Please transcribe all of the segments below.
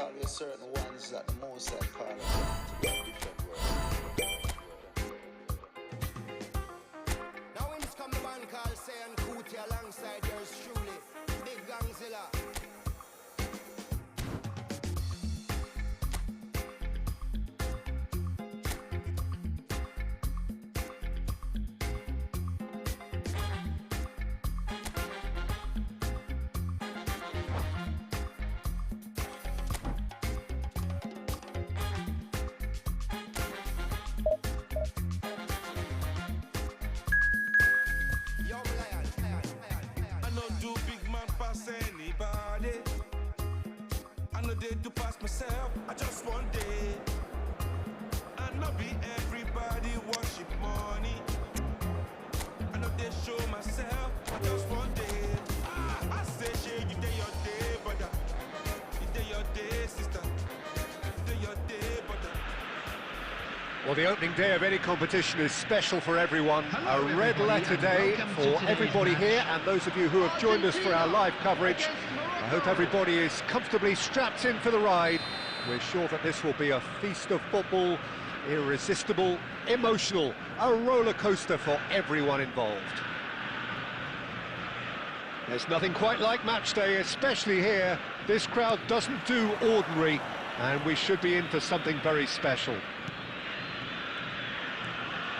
always certain ones that the most I call them to be a different word. Now when this come the man called Say and Cootie alongside yours truly, Big Gangzilla. To pass myself, I just one day, and not be everybody worship money. I know they show myself, I just one day. I say, shit, you day your day, brother. You day your day, sister. You day your day, brother. Well, the opening day of any competition is special for everyone. A red letter day for everybody here, and those of you who have joined us for our live coverage. I hope everybody is comfortably strapped in for the ride. We're sure that this will be a feast of football, irresistible, emotional, a roller coaster for everyone involved. There's nothing quite like match day, especially here. This crowd doesn't do ordinary, and we should be in for something very special.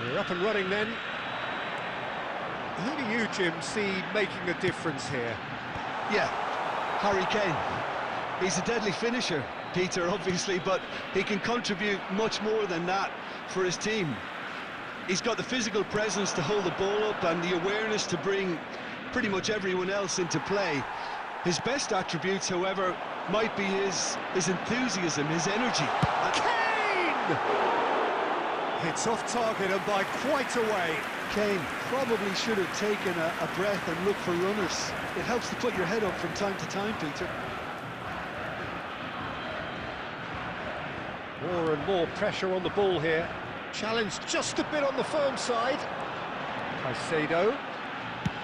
We're up and running then. Who do you, Jim, see making a difference here? Yeah, Harry Kane. He's a deadly finisher, Peter, obviously, but he can contribute much more than that for his team. He's got the physical presence to hold the ball up and the awareness to bring pretty much everyone else into play. His best attributes, however, might be his enthusiasm, his energy. Kane! It's off target and by quite a way. Kane probably should have taken a breath and looked for runners. It helps to put your head up from time to time, Peter. More and more pressure on the ball here. Challenged just a bit on the firm side. Caicedo.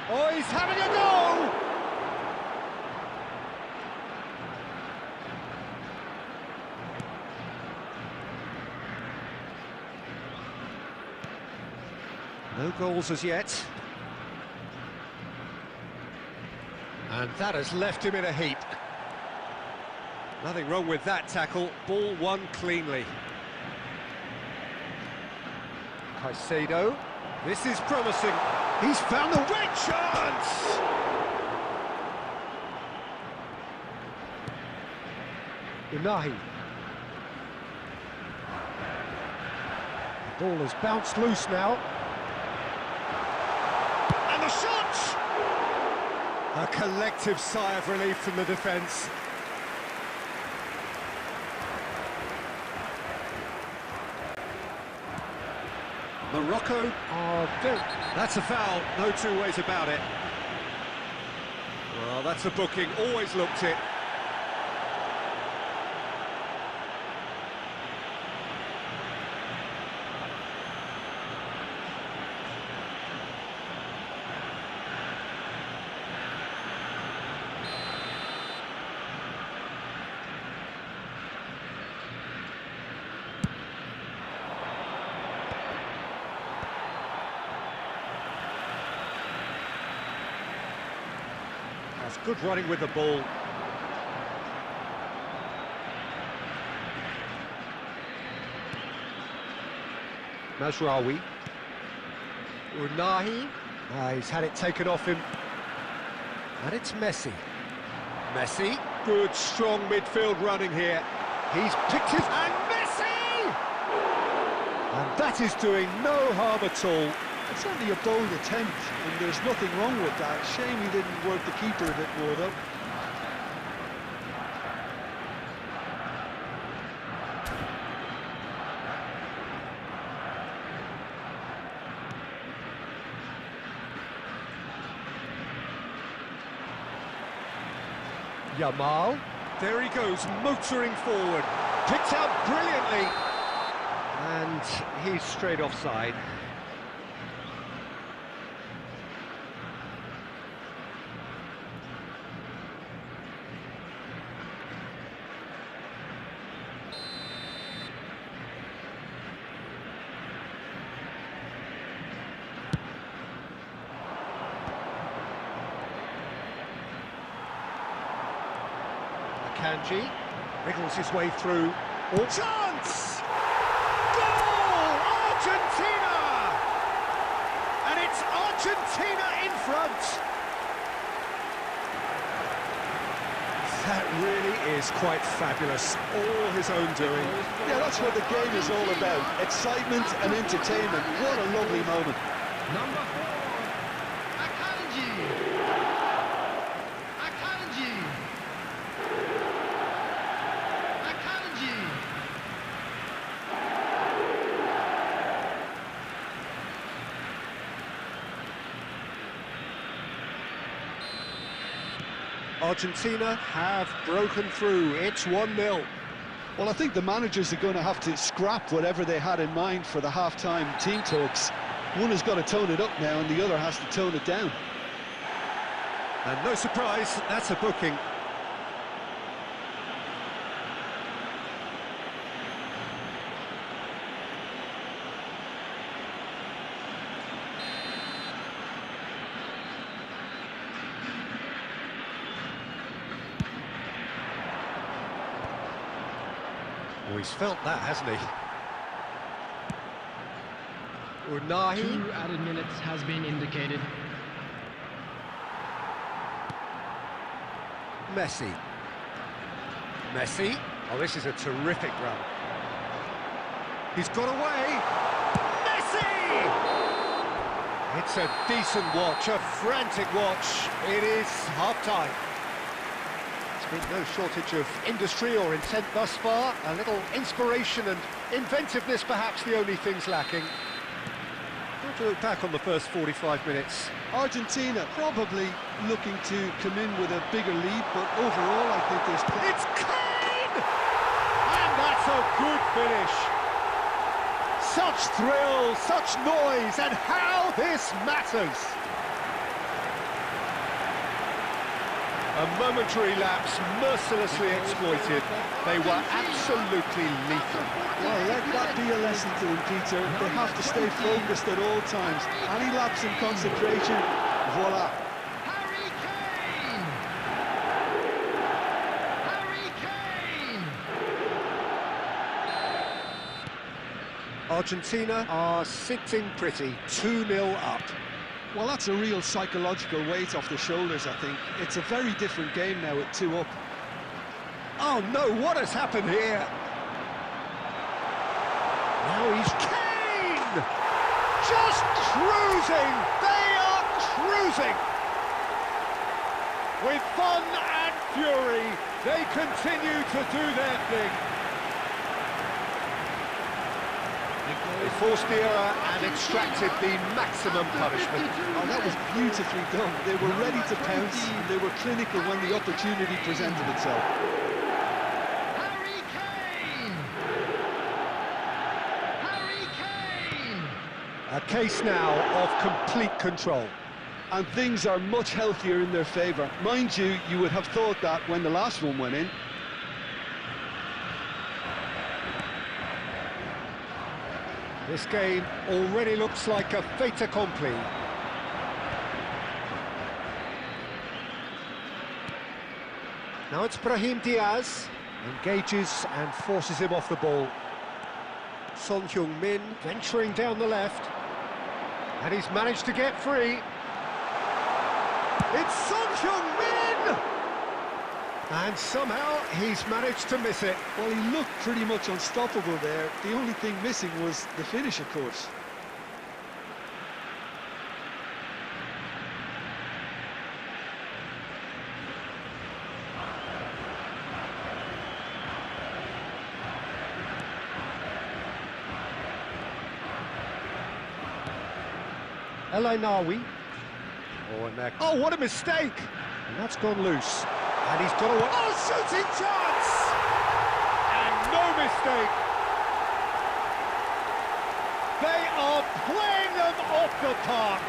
Oh, he's having a go! No goals as yet. And that has left him in a heap. Nothing wrong with that tackle. Ball won cleanly. Caicedo. This is promising. He's found the red chance! Unahi. The ball has bounced loose now. And the shot! A collective sigh of relief from the defence. Morocco are very... That's a foul, no two ways about it. Well, that's a booking, always looked it. Good running with the ball. Mazraoui. Unahi. He's had it taken off him. And it's Messi. Messi. Good, strong midfield running here. He's picked his... And Messi! And that is doing no harm at all. It's certainly a bold attempt, and there's nothing wrong with that. Shame he didn't work the keeper a bit more, though. Yamal. There he goes, motoring forward. Picked out brilliantly. And he's straight offside. Akanji wriggles his way through. Oh, chance! Goal! Argentina! And it's Argentina in front. That really is quite fabulous. All his own doing. Yeah, that's what the game is all about. Excitement and entertainment. What a lovely moment. Number 4, Akanji. Akanji. Akanji. Argentina have broken through. It's 1-0. Well, I think the managers are going to have to scrap whatever they had in mind for the half-time team talks. One has got to tone it up now and the other has to tone it down. And no surprise, that's a booking. Oh, he's felt that, hasn't he? Unahi. 2 added minutes has been indicated. Messi. Messi. Oh, this is a terrific run. He's got away. Messi! It's a decent watch, a frantic watch. It is half-time. There's been no shortage of industry or intent thus far. A little inspiration and inventiveness, perhaps the only things lacking. Not to look back on the first 45 minutes. Argentina probably looking to come in with a bigger lead, but overall I think there's... It's Kane! And that's a good finish. Such thrill, such noise, and how this matters. A momentary lapse mercilessly exploited. They were absolutely lethal. Well, let that be a lesson to them, Peter. They have to stay focused at all times. Any lapse in concentration, voila. Harry Kane! Harry Kane! Argentina are sitting pretty, 2-0 up. Well, that's a real psychological weight off the shoulders, I think. It's a very different game now at 2 up. Oh no, what has happened here? Now he's Kane! Just cruising! They are cruising! With fun and fury, they continue to do their thing. They forced the error and extracted the maximum punishment. Oh, that was beautifully done. They were ready to pounce. They were clinical when the opportunity presented itself. Harry Kane! Harry Kane! A case now of complete control. And things are much healthier in their favour. Mind you, you would have thought that when the last one went in. This game already looks like a fait accompli. Now it's Brahim Diaz, engages and forces him off the ball. Son Heung-min venturing down the left, and he's managed to get free. It's Son Heung-min! And somehow he's managed to miss it. Well, he looked pretty much unstoppable there. The only thing missing was the finish, of course. El Ainawi. Oh, and that... Oh, what a mistake! And that's gone loose. And he's got away. Oh, shooting chance! And no mistake. They are playing them off the park.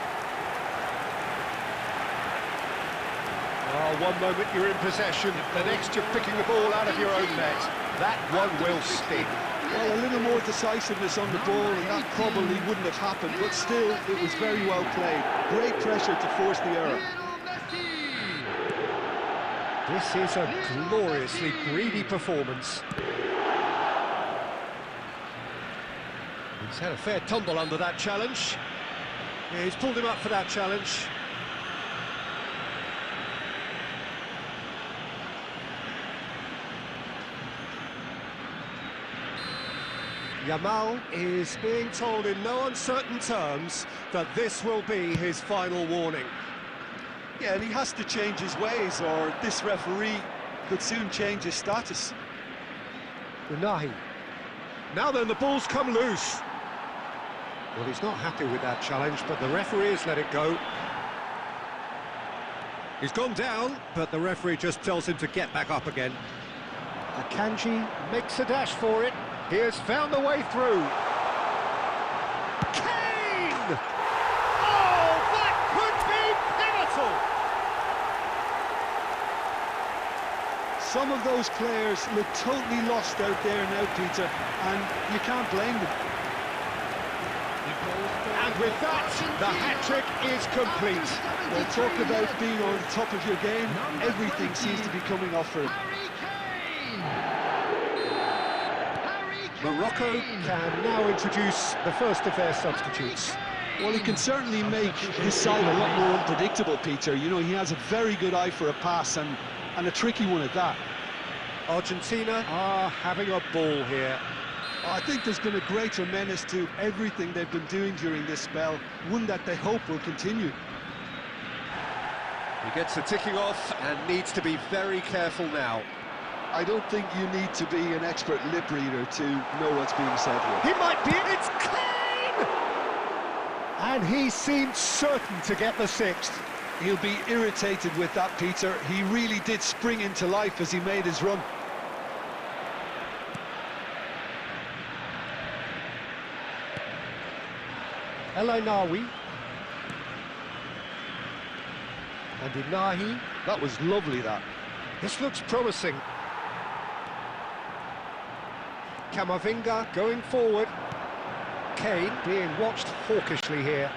Oh, one moment you're in possession, the next you're picking the ball out of your own net. That one will sting. Well, a little more decisiveness on the ball, and that probably wouldn't have happened, but still, it was very well played. Great pressure to force the error. This is a gloriously greedy performance. He's had a fair tumble under that challenge. Yeah, he's pulled him up for that challenge. Yamal is being told in no uncertain terms that this will be his final warning. Yeah, and he has to change his ways, or this referee could soon change his status. Unahi. Now then, the ball's come loose. Well, he's not happy with that challenge, but the referee has let it go. He's gone down, but the referee just tells him to get back up again. Akanji makes a dash for it. He has found a way through. Kane! Oh, that could be pivotal! Some of those players look totally lost out there now, Peter, and you can't blame them. And with that, the hat-trick is complete. Well, talk about being on top of your game. Everything seems to be coming off for him. Morocco can now introduce the first of their substitutes. Well, he can certainly make his side a lot more unpredictable, Peter. You know, he has a very good eye for a pass, and a tricky one at that. Argentina are having a ball here. I think there's been a greater menace to everything they've been doing during this spell, one that they hope will continue. He gets the ticking off and needs to be very careful now. I don't think you need to be an expert lip reader to know what's being said here. He might be, it's Kane! And he seemed certain to get the sixth. He'll be irritated with that, Peter. He really did spring into life as he made his run. El Ainawi. And Inahi. That was lovely, that. This looks promising. Camavinga going forward. Kane being watched hawkishly here.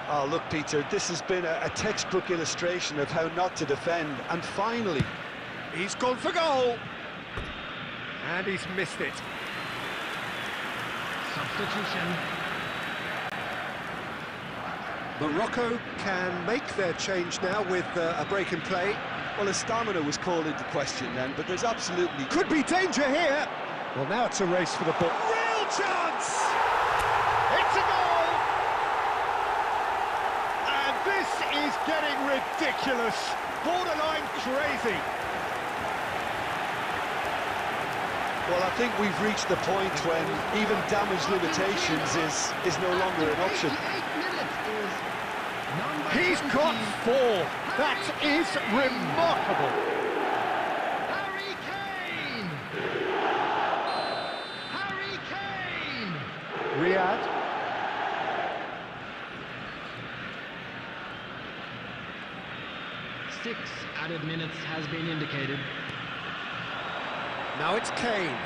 Oh, look, Peter, this has been a textbook illustration of how not to defend. And finally, he's gone for goal. And he's missed it. Substitution. Morocco can make their change now with a break in play. well, his stamina was called into question then, but there's absolutely... Could be danger here. Well, now it's a race for the ball. Real chance! It's a goal! And this is getting ridiculous. Borderline crazy. Well, I think we've reached the point when even damage limitations is no longer an option. He's got 4. That is remarkable. Harry Kane! Harry Kane! Riyadh. Six added minutes has been indicated. Now it's Kane.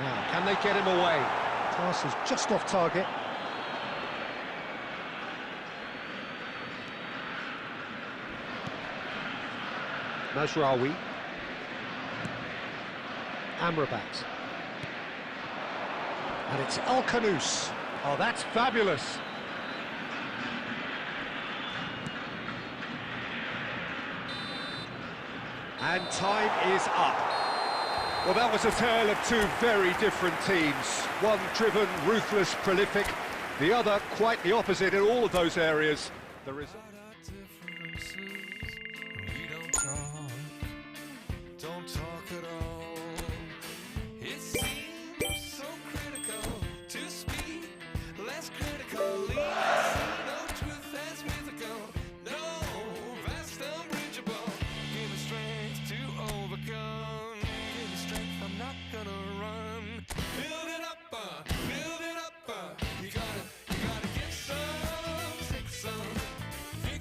Now, can they get him away? Pass is just off target. Mazraoui. Amrabat. And it's El Khanous. Oh, that's fabulous. And time is up. Well, that was a tale of 2 very different teams. One driven, ruthless, prolific. The other quite the opposite in all of those areas. The result. We don't talk at all. It seems so critical to speak less critically. See no truth as mythical, no vast unreachable. Give me strength to overcome. Give me strength, I'm not gonna run. Build it up, build it up. You gotta give some, take some. You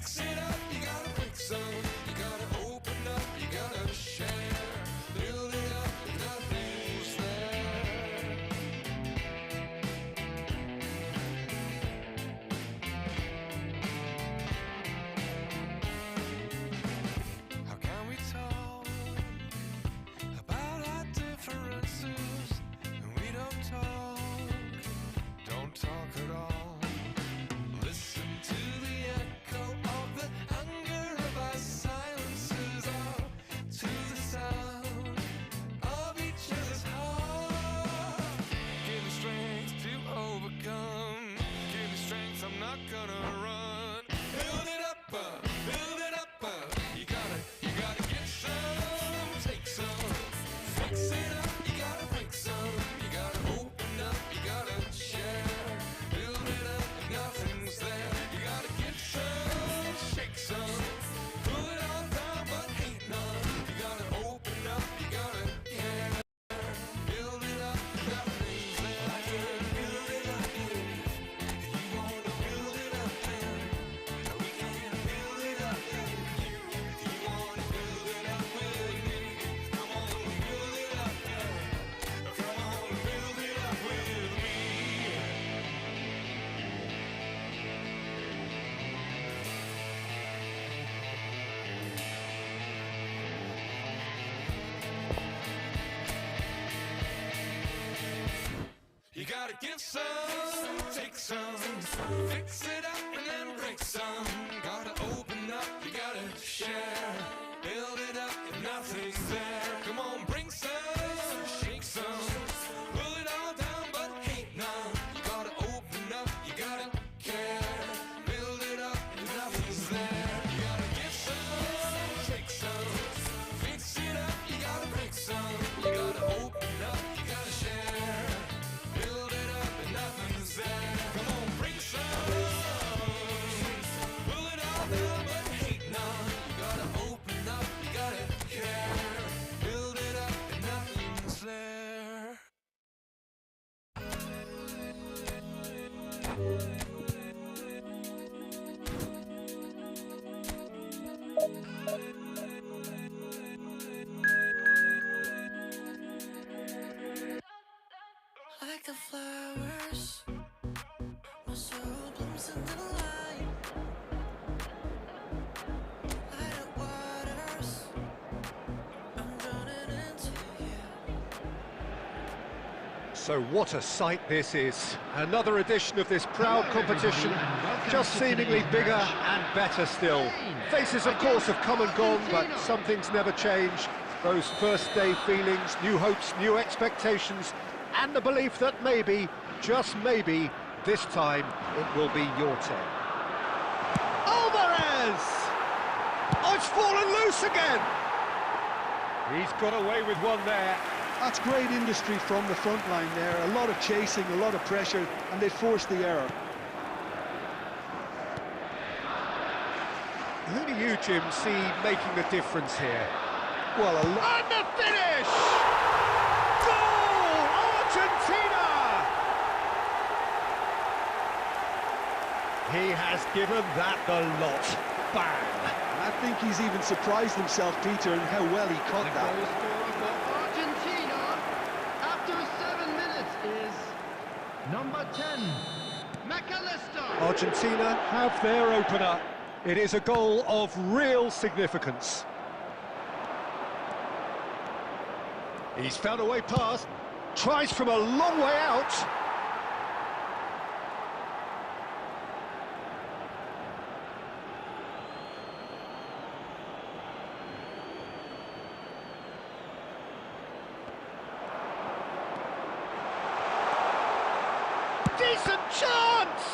Mix it up, you gotta break some. You gotta open up, you gotta share. Build it up, nothing's there. You gotta give some, shake some. Pull it all down, but hate none. You gotta open up, you gotta care. Build it up, nothing's there. Build it up, you wanna build it up, we can build it up, you wanna build it up with me. Come on, build it up, come on, build it up with me. You gotta give some, take some, fix it up and then break some. Gotta open up, you gotta share. Build it up if nothing's there. Come on, bring some, shake some. Pull it all down, but hate none. You gotta open up, you gotta care. Build it up if nothing's there. You gotta give some, take some, fix it up, you gotta break some. You gotta open up, you gotta share. Build it up and nothing's there. Come on, bring some. Pull it all down, but hate none. You gotta open up, you gotta care. Build it up and nothing's there. Like the flowers, my soul blooms in the light. Light up waters, I'm drowning into you. So what a sight this is. Another edition of this proud competition, just seemingly bigger and better still. Faces, of course, have come and gone, but some things never change. Those first day feelings, new hopes, new expectations, and the belief that maybe, just maybe, this time it will be your turn. Alvarez! Oh, it's fallen loose again! He's got away with one there. That's great industry from the front line there. A lot of chasing, a lot of pressure, and they forced the error. Who do you, Jim, see making the difference here? Well, And the finish! Goal! Argentina! He has given that the lot. Bang! I think he's even surprised himself, Peter, in how well he caught The that. goal scorer for Argentina after 7 minutes is number 10, McAllister. Argentina have their opener. It is a goal of real significance. He's found a way past, tries from a long way out. Decent chance!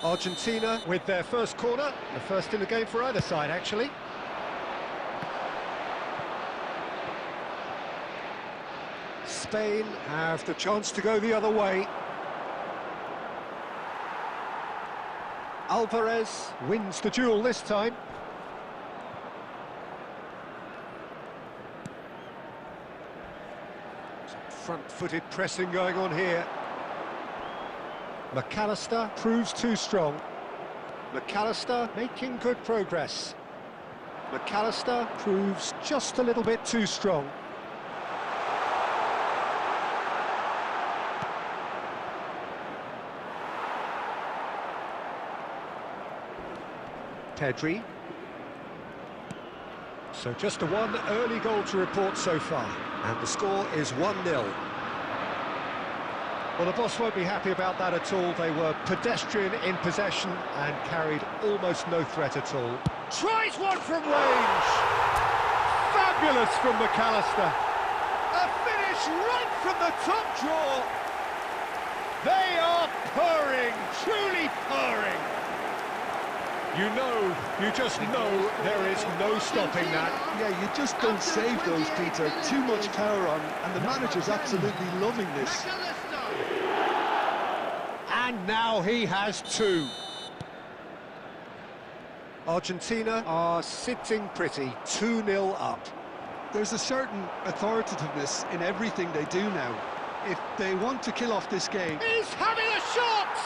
Argentina with their first corner, the first in the game for either side, actually. Spain have the chance to go the other way. Alvarez wins the duel this time. Some front-footed pressing going on here. McAllister proves too strong. McAllister making good progress. McAllister proves just a little bit too strong. Pedri. So just one early goal to report so far, and the score is 1-0. Well, the boss won't be happy about that at all. They were pedestrian in possession and carried almost no threat at all. Tries one from range! Fabulous from McAllister. A finish right from the top draw. They are purring, truly purring. You just know there is no stopping that. Yeah, you just don't save those, Peter. Too much power on, and the manager's absolutely loving this. And now he has two. Argentina are sitting pretty, 2-0 up. There's a certain authoritativeness in everything they do now. If they want to kill off this game... He's having a shot!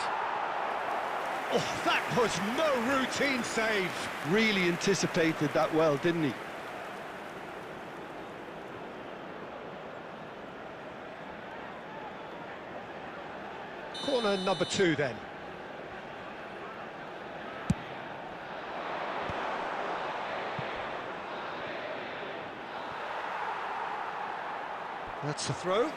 Oh, that was no routine save. Really anticipated that well, didn't he? Corner number 2 then. That's the throw.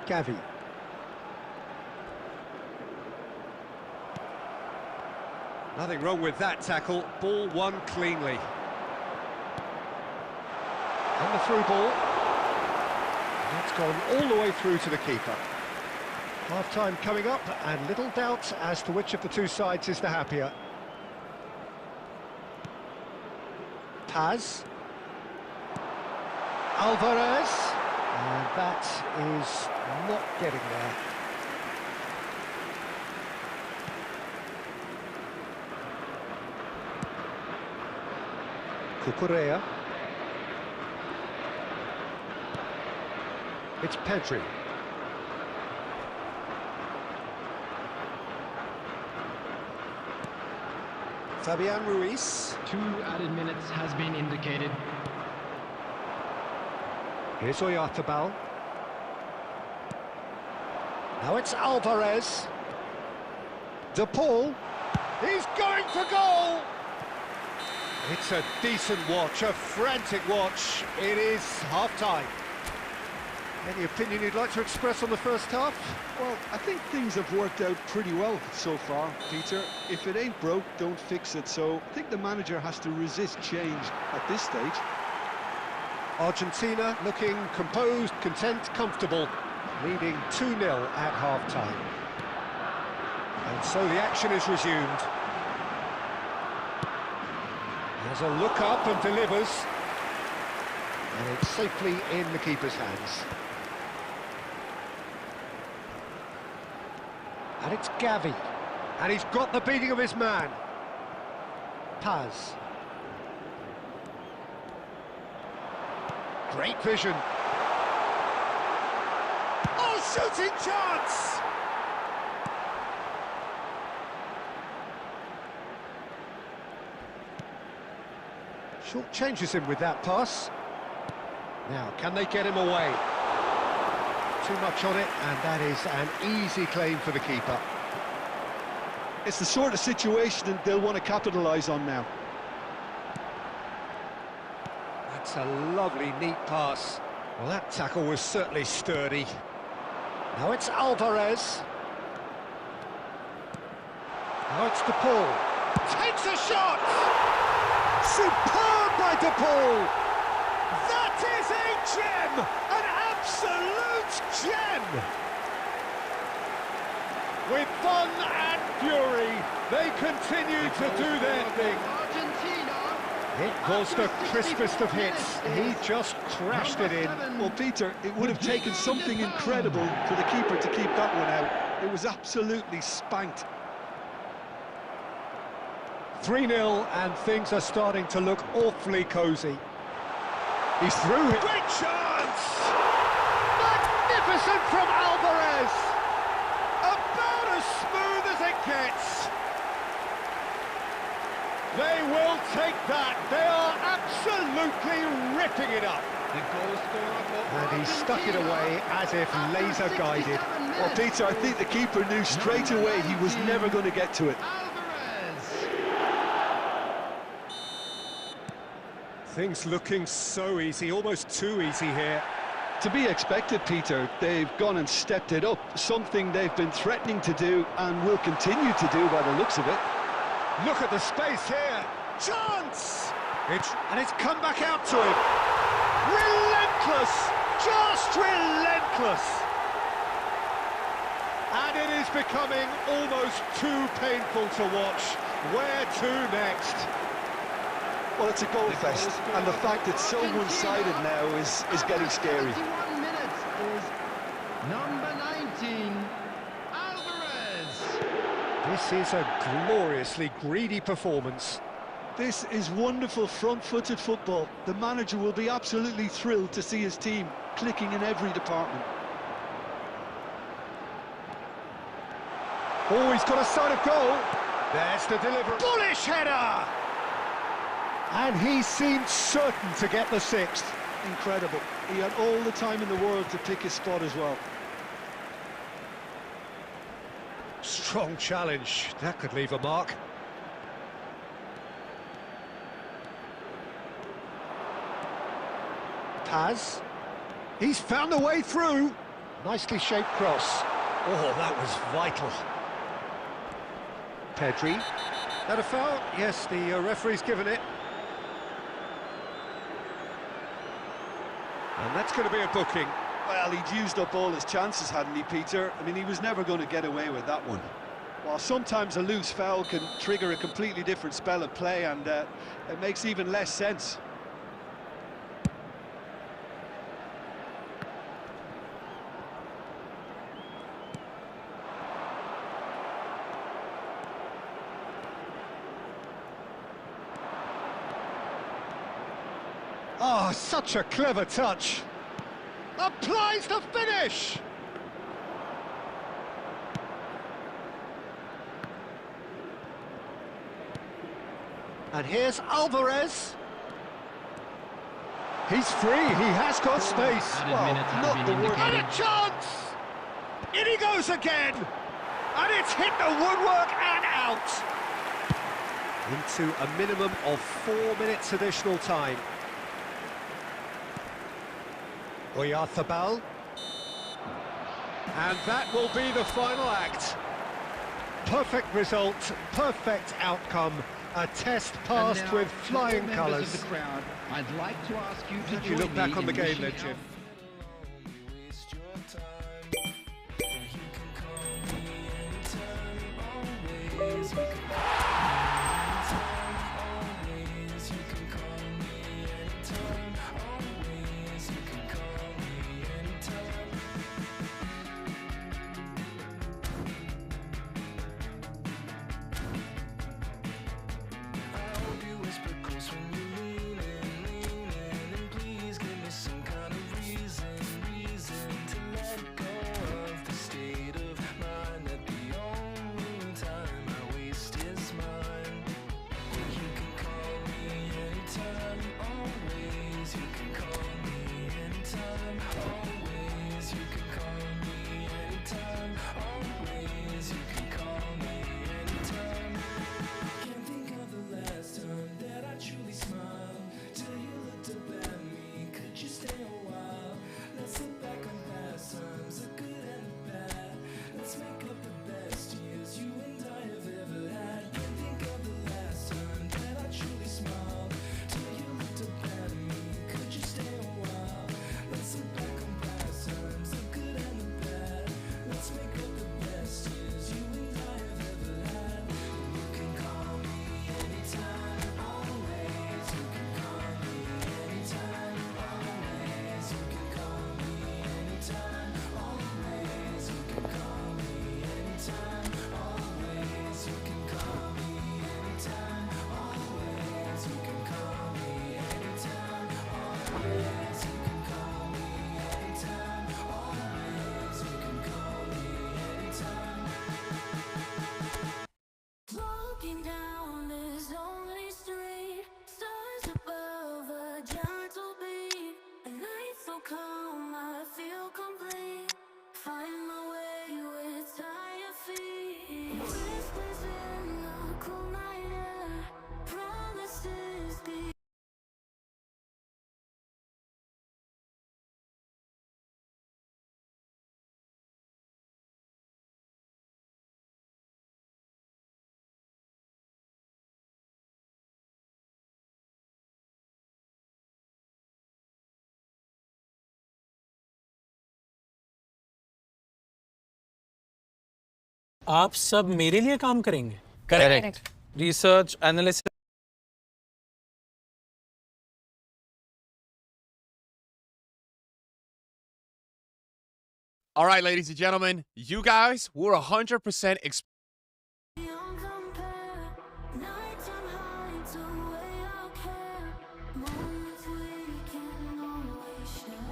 Gavi. Nothing wrong with that tackle. Ball won cleanly. And the through ball. That's gone all the way through to the keeper. Half-time coming up, and little doubt as to which of the two sides is the happier. Paz. Alvarez. And that is not getting there. Cucurella. It's Pedri. Fabian Ruiz. 2 added minutes has been indicated. Here's Oyarzabal. Now it's Alvarez. De Paul. He's going for goal! It's a decent watch, a frantic watch. It is half-time. Any opinion you'd like to express on the first half? Well, I think things have worked out pretty well so far, Peter. If it ain't broke, don't fix it. So I think the manager has to resist change at this stage. Argentina looking composed, content, comfortable, leading 2-0 at half-time. And so the action is resumed. Has a look up and delivers. And it's safely in the keeper's hands. And it's Gavi. And he's got the beating of his man. Paz. Great vision. Oh, shooting chance! Short changes him with that pass. Now, can they get him away? Too much on it, and that is an easy claim for the keeper. It's the sort of situation that they'll want to capitalise on now. That's a lovely, neat pass. Well, that tackle was certainly sturdy. Now it's Alvarez. Now it's De Paul. Takes a shot! Superb by De Paul! That is a gem! An absolute gem! With fun and fury, they continue to do their thing. It was the crispest of hits. He just crashed it in. Well, Peter, it would have taken something incredible for the keeper to keep that one out. It was absolutely spanked. 3-0, and things are starting to look awfully cosy. He's through it. Great chance! Magnificent from Alvarez! About as smooth as it gets. They will take that. They are absolutely ripping it up. And he stuck it away as if laser guided. Well, Peter, I think the keeper knew straight away he was never going to get to it. Things looking so easy, almost too easy here. To be expected, Peter. They've gone and stepped it up, something they've been threatening to do and will continue to do by the looks of it. Look at the space here. Chance! And it's come back out to him. Relentless! Just relentless! And it is becoming almost too painful to watch. Where to next? Well, it's a goal fest, and the fact it's so one-sided now is getting scary. 21 minutes is number 19, Alvarez. This is a gloriously greedy performance. This is wonderful front-footed football. The manager will be absolutely thrilled to see his team clicking in every department. Oh, he's got a sight of goal. There's the delivery. Bullish header! And he seemed certain to get the sixth. Incredible. He had all the time in the world to pick his spot as well. Strong challenge. That could leave a mark. Paz. He's found a way through. Nicely shaped cross. Oh, that was vital. Pedri. That a foul? Yes, the referee's given it. And that's going to be a booking. Well, he'd used up all his chances, hadn't he, Peter? I mean, he was never going to get away with that one. While sometimes a loose foul can trigger a completely different spell of play, and it makes even less sense. Oh, such a clever touch. Applies the finish. And here's Alvarez. He's free, he has got space. Added minutes have Not been the word. And indicated. a chance! In he goes again! And it's hit the woodwork and out. Into a minimum of 4 minutes additional time. Oyarzabal. And that will be the final act. Perfect result, perfect outcome. A test passed And now, with flying members colours. of the crowd, I'd like to ask you to How do you join look back me on the in game wishing then, out Jim? आप सब मेरे लिए काम करेंगे? Correct. Research, analysis. All right, ladies and gentlemen, you guys were 100% Beyond compare, nighttime hides away our care. Moments we can always share.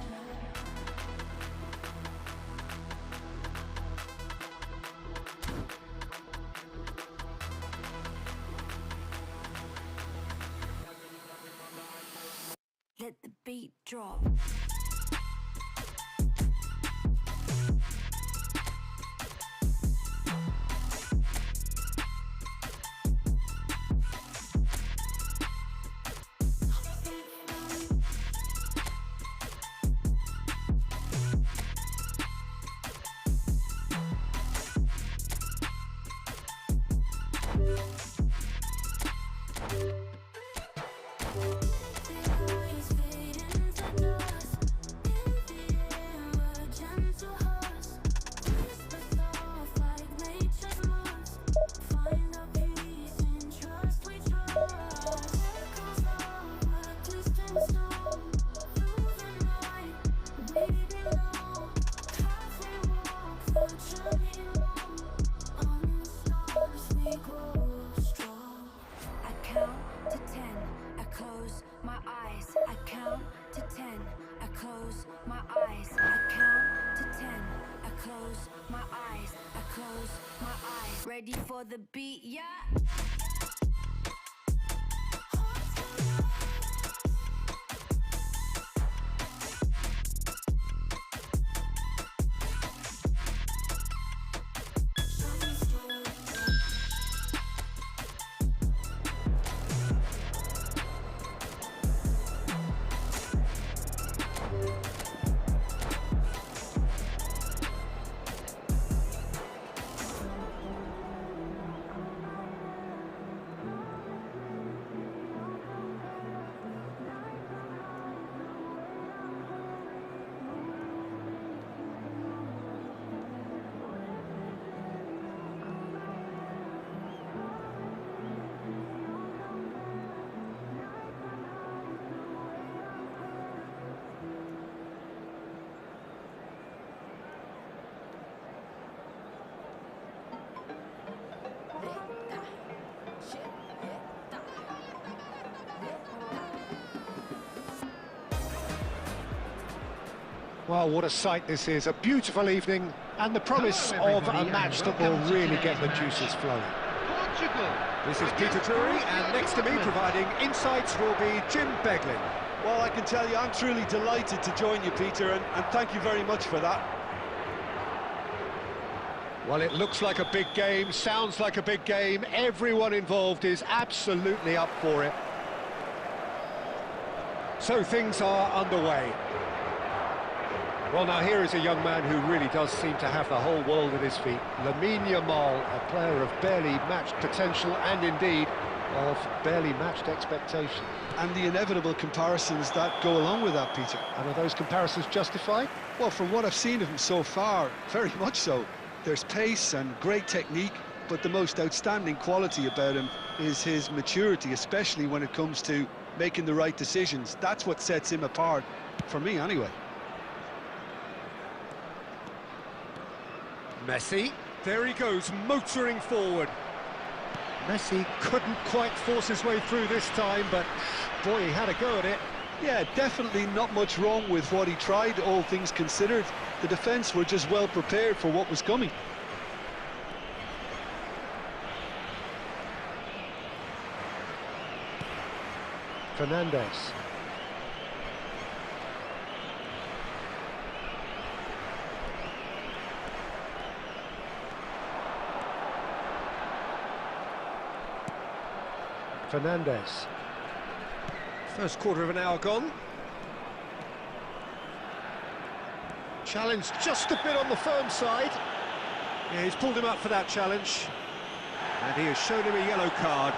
Let the beat drop. Ready for the beat, yeah. Well, what a sight this is. A beautiful evening and the promise of a match that will really get the juices flowing. This is Peter Drury, and next to me providing insights will be Jim Beglin. Well, I can tell you I'm truly delighted to join you, Peter, and thank you very much for that. Well, it looks like a big game, sounds like a big game. Everyone involved is absolutely up for it. So things are underway. Well, now here is a young man who really does seem to have the whole world at his feet. Lamine Yamal, a player of barely matched potential and indeed of barely matched expectation. And the inevitable comparisons that go along with that, Peter. And are those comparisons justified? Well, from what I've seen of him so far, very much so. There's pace and great technique, but the most outstanding quality about him is his maturity, especially when it comes to making the right decisions. That's what sets him apart, for me anyway. Messi, there he goes, motoring forward. Messi couldn't quite force his way through this time, but boy, he had a go at it. Yeah, definitely not much wrong with what he tried, all things considered. The defence were just well prepared for what was coming. Fernandes. Fernandes. First quarter of an hour gone. Challenge just a bit on the firm side. Yeah, he's pulled him up for that challenge. And he has shown him a yellow card.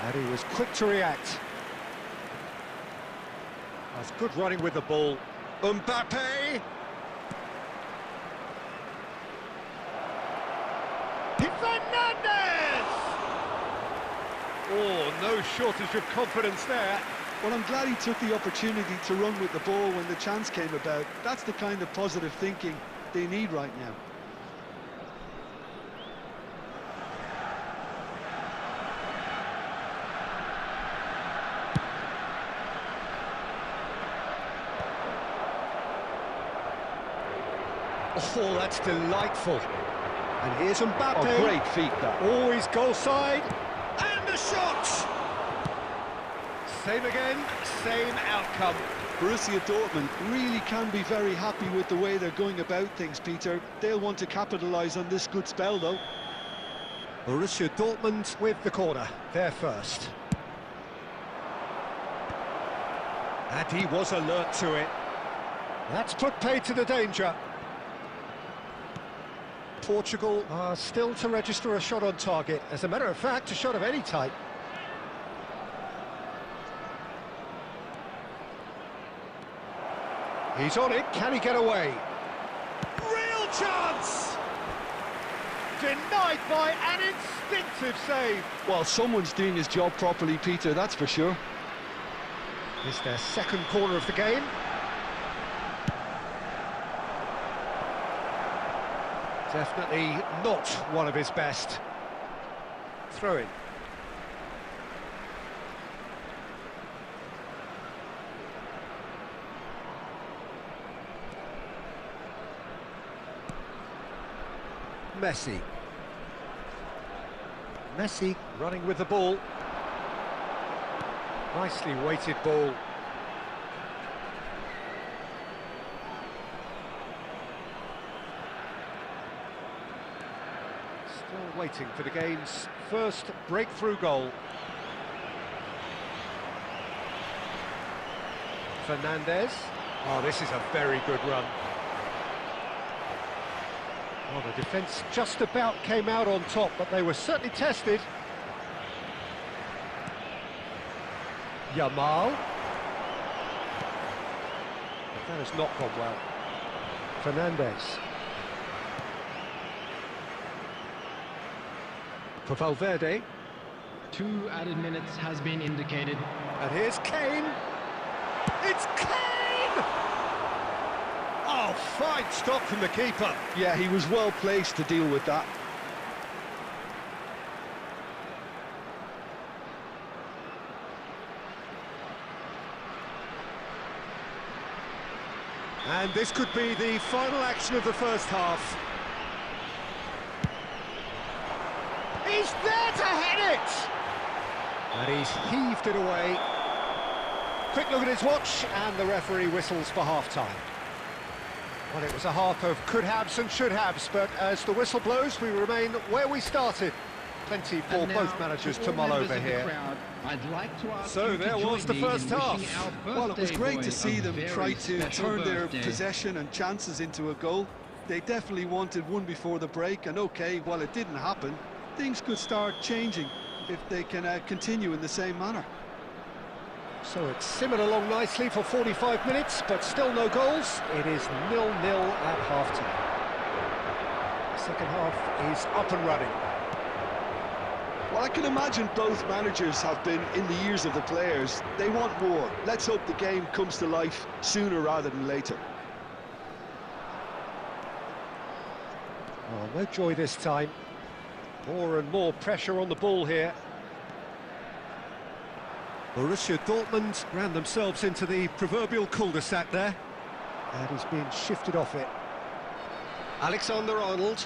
And he was quick to react. That's good running with the ball. Mbappe! Fernandez! Oh, no shortage of confidence there. Well, I'm glad he took the opportunity to run with the ball when the chance came about. That's the kind of positive thinking they need right now. Oh, that's delightful. And here's Mbappe. Oh, great feat, that. Oh, he's goal side. And a shot! Same again, same outcome. Borussia Dortmund really can be very happy with the way they're going about things, Peter. They'll want to capitalise on this good spell, though. Borussia Dortmund with the corner, they're first. And he was alert to it. That's put paid to the danger. Portugal are still to register a shot on target. As a matter of fact, a shot of any type. He's on it, can he get away? Real chance! Denied by an instinctive save. Well, someone's doing his job properly, Peter, that's for sure. It's their second corner of the game. Definitely not one of his best. Throw in. Messi. Messi running with the ball. Nicely weighted ball. Still waiting for the game's first breakthrough goal. Fernandez. Oh, this is a very good run. Well, the defence just about came out on top, but they were certainly tested. Yamal. That has not gone well. Fernandez. For Valverde. 2 added minutes has been indicated. And here's Kane. It's Kane! Oh, fine stop from the keeper. Yeah, he was well placed to deal with that. And this could be the final action of the first half. He's there to head it! And he's heaved it away. Quick look at his watch, and the referee whistles for half-time. Well, it was a half of could-haves and should-haves, but as the whistle blows, we remain where we started. Plenty for both managers to mull over here. I'd like to ask so there was the first half. Well, it was great to see them try to turn their possession and chances into a goal. They definitely wanted one before the break, and okay, while it didn't happen, things could start changing if they can continue in the same manner. So it's simmered along nicely for 45 minutes, but still no goals. It is 0-0 at half-time. The second half is up and running. Well, I can imagine both managers have been in the ears of the players. They want more. Let's hope the game comes to life sooner rather than later. Oh, no joy this time. More and more pressure on the ball here. Borussia Dortmund ran themselves into the proverbial cul-de-sac there. And he's being shifted off it. Alexander-Arnold.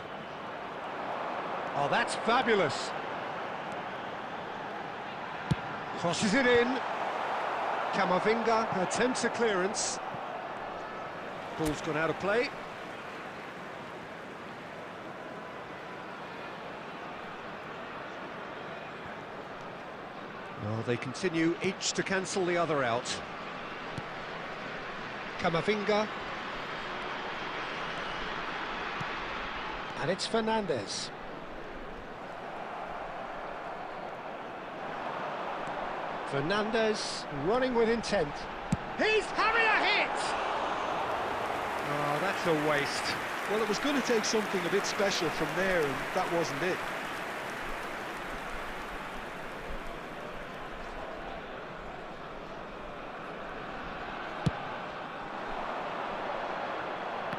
Oh, that's fabulous. Crosses it in. Camavinga attempts a clearance. Ball's gone out of play. Well, they continue each to cancel the other out. Camavinga. And it's Fernandez. Fernandez running with intent. He's having a hit! Oh, that's a waste. Well, it was going to take something a bit special from there, and that wasn't it.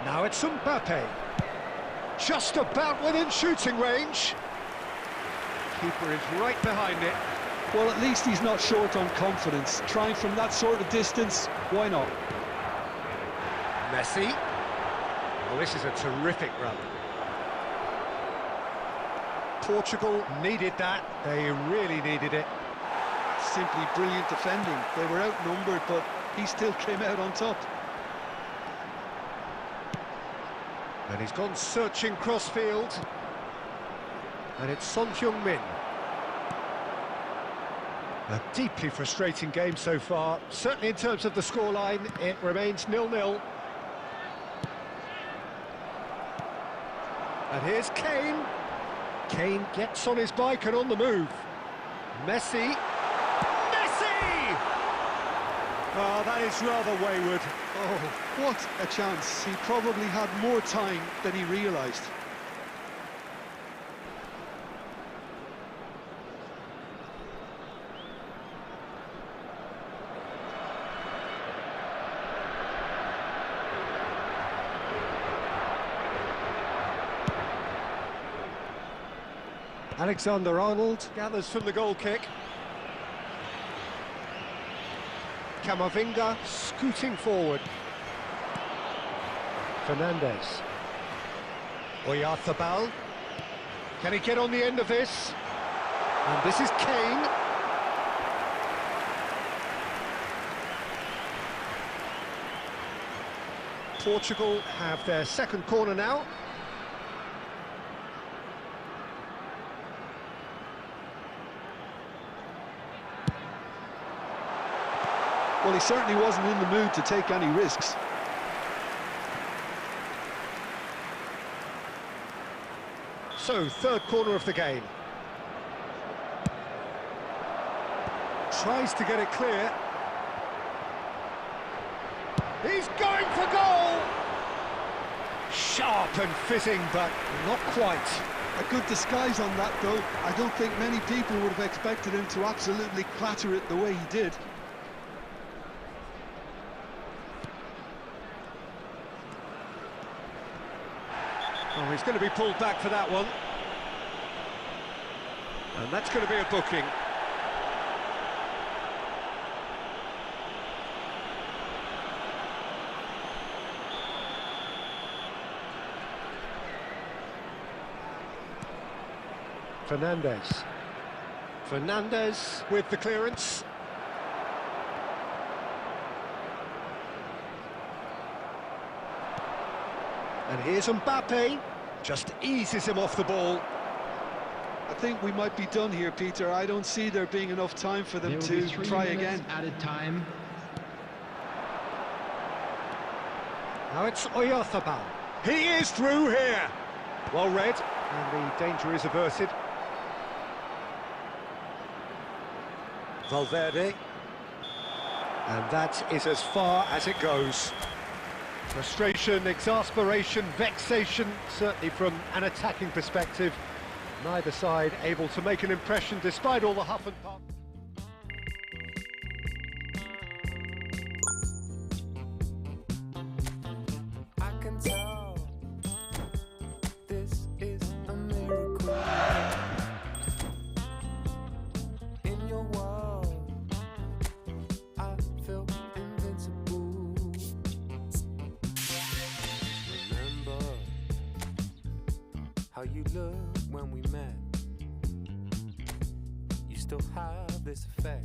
Now it's Mbappe. Just about within shooting range. Keeper is right behind it. Well, at least he's not short on confidence. Trying from that sort of distance, why not? Messi. Well, this is a terrific run. Portugal needed that. They really needed it. Simply brilliant defending. They were outnumbered, but he still came out on top. And he's gone searching crossfield. And it's Son Heung-min. A deeply frustrating game so far. Certainly in terms of the scoreline, it remains 0-0. And here's Kane. Kane gets on his bike and on the move. Messi. Messi! Oh, that is rather wayward. Oh, what a chance. He probably had more time than he realised. Alexander-Arnold gathers from the goal kick. Camavinga scooting forward. Fernandez. Oyarzabal. Can he get on the end of this? And this is Kane. Portugal have their second corner now. Well, he certainly wasn't in the mood to take any risks. So, third corner of the game. Tries to get it clear. He's going for goal! Sharp and fitting, but not quite. A good disguise on that, though. I don't think many people would have expected him to absolutely clatter it the way he did. Oh, he's going to be pulled back for that one. And that's going to be a booking. Fernandez. Fernandez with the clearance. And here's Mbappe, just eases him off the ball. I think we might be done here, Peter. I don't see there being enough time for them to try again. Added time. Now it's Oyarzabal. He is through here. Well read, and the danger is averted. Valverde. And that is as far as it goes. Frustration, exasperation, vexation, certainly from an attacking perspective. Neither side able to make an impression despite all the huff and puff. I can tell this is a miracle. In your world, I feel invincible. Remember how you looked when we met. You still have this effect.